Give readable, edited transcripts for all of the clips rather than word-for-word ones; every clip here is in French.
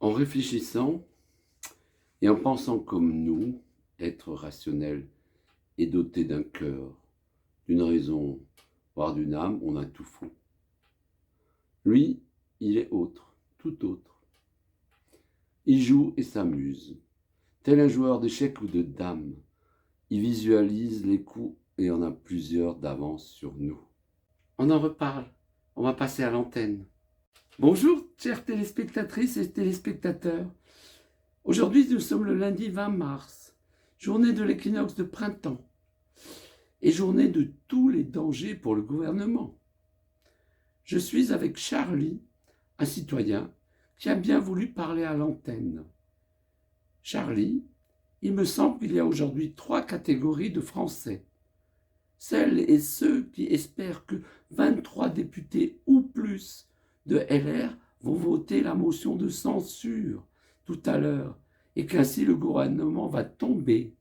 En réfléchissant et en pensant comme nous, être rationnel et doté d'un cœur, d'une raison, voire d'une âme, on a tout faux. Lui, il est autre, tout autre. Il joue et s'amuse, tel un joueur d'échecs ou de dames. Il visualise les coups et en a plusieurs d'avance sur nous. On en reparle, on va passer à l'antenne. Bonjour, chères téléspectatrices et téléspectateurs. Aujourd'hui, nous sommes le lundi 20 mars, journée de l'équinoxe de printemps et journée de tous les dangers pour le gouvernement. Je suis avec Charlie, un citoyen qui a bien voulu parler à l'antenne. Charlie, il me semble qu'il y a aujourd'hui 3 catégories de Français. Celles et ceux qui espèrent que 23 députés ou plus de LR vont voter la motion de censure tout à l'heure et qu'ainsi le gouvernement va tomber.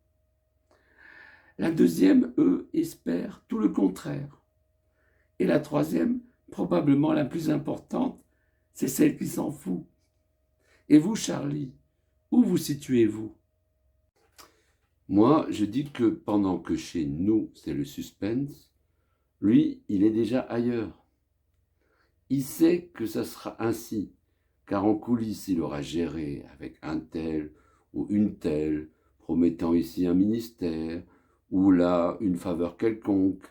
La deuxième, eux, espèrent tout le contraire. Et la troisième, probablement la plus importante, c'est celle qui s'en fout. Et vous, Charlie, où vous situez-vous? Moi, je dis que pendant que chez nous, c'est le suspense, lui, il est déjà ailleurs. Il sait que ça sera ainsi, car en coulisses, il aura géré avec un tel ou une telle, promettant ici un ministère, ou là une faveur quelconque.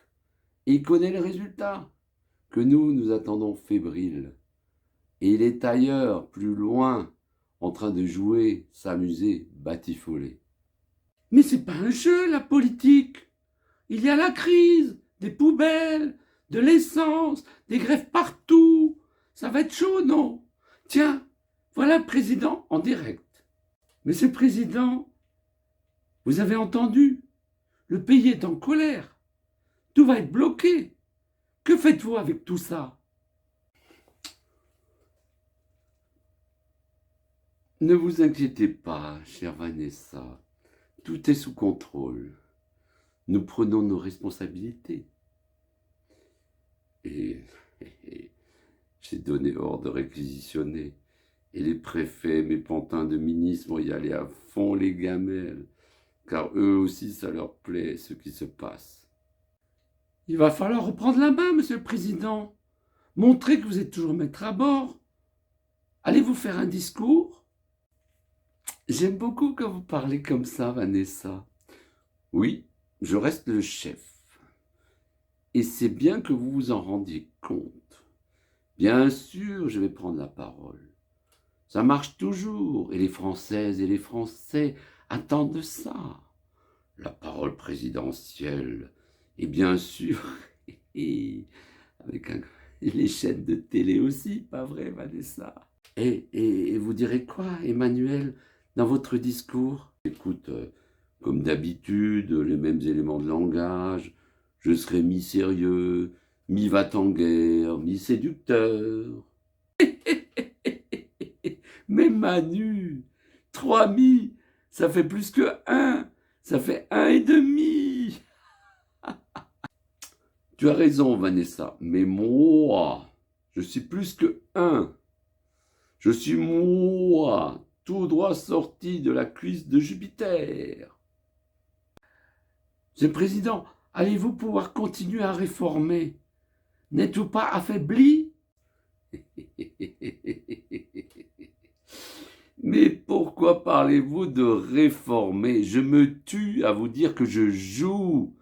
Et il connaît les résultats, que nous attendons fébriles. Et il est ailleurs, plus loin, en train de jouer, s'amuser, batifoler. Mais c'est pas un jeu, la politique. Il y a la crise, des poubelles, de l'essence, des grèves partout. Ça va être chaud, non? Tiens, voilà le président en direct. Monsieur le Président, vous avez entendu? Le pays est en colère. Tout va être bloqué. Que faites-vous avec tout ça? Ne vous inquiétez pas, chère Vanessa. Tout est sous contrôle. Nous prenons nos responsabilités. Et j'ai donné ordre de réquisitionner. Et les préfets, mes pantins de ministres vont y aller à fond les gamelles, car eux aussi, ça leur plaît, ce qui se passe. Il va falloir reprendre la main, monsieur le Président. Montrez que vous êtes toujours maître à bord. Allez-vous faire un discours? J'aime beaucoup quand vous parlez comme ça, Vanessa. Oui, je reste le chef. Et c'est bien que vous vous en rendiez compte. Bien sûr, je vais prendre la parole. Ça marche toujours, et les Françaises et les Français attendent ça. La parole présidentielle, et bien sûr, et avec les chaînes de télé aussi, pas vrai, Vanessa? Et vous direz quoi, Emmanuel, dans votre discours? Écoute, comme d'habitude, les mêmes éléments de langage. Je serai mi-sérieux, mi-va-t-en-guerre, mi-séducteur. Mais Manu, 3 mi, ça fait plus que 1, ça fait 1,5. Tu as raison, Vanessa, mais moi, je suis plus que 1. Je suis moi, tout droit sorti de la cuisse de Jupiter. Monsieur le Président, allez-vous pouvoir continuer à réformer? N'êtes-vous pas affaibli? Mais pourquoi parlez-vous de réformer? Je me tue à vous dire que je joue.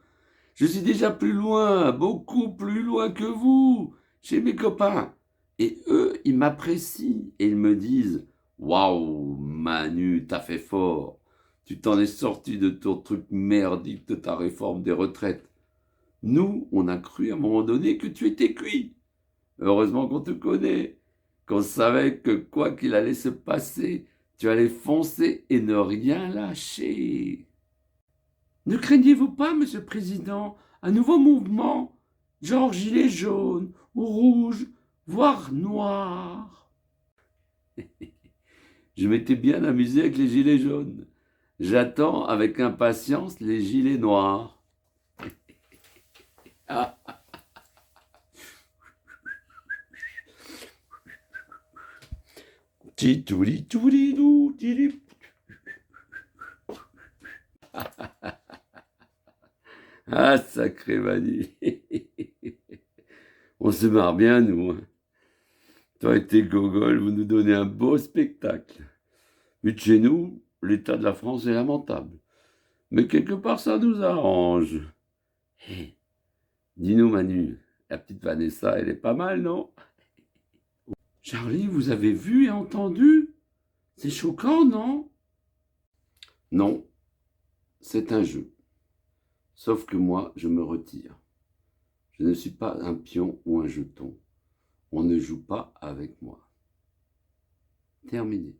Je suis déjà plus loin, beaucoup plus loin que vous, chez mes copains. Et eux, ils m'apprécient et ils me disent « Waouh, Manu, t'as fait fort. Tu t'en es sorti de ton truc merdique de ta réforme des retraites. Nous, on a cru à un moment donné que tu étais cuit. Heureusement qu'on te connaît, qu'on savait que quoi qu'il allait se passer, tu allais foncer et ne rien lâcher. » Ne craignez-vous pas, monsieur le Président, un nouveau mouvement, genre gilet jaune ou rouge, voire noir? Je m'étais bien amusé avec les gilets jaunes. J'attends avec impatience les gilets noirs. Ah. Titouli, touli, dou, tili. Ah, sacré Mani. On se marre bien, nous. Hein. Toi et tes gogoles, vous nous donnez un beau spectacle. Vu de chez nous, l'état de la France est lamentable. Mais quelque part, ça nous arrange. Hé, dis-nous, Manu, la petite Vanessa, elle est pas mal, non? Charlie, vous avez vu et entendu? C'est choquant, non? Non, c'est un jeu. Sauf que moi, je me retire. Je ne suis pas un pion ou un jeton. On ne joue pas avec moi. Terminé.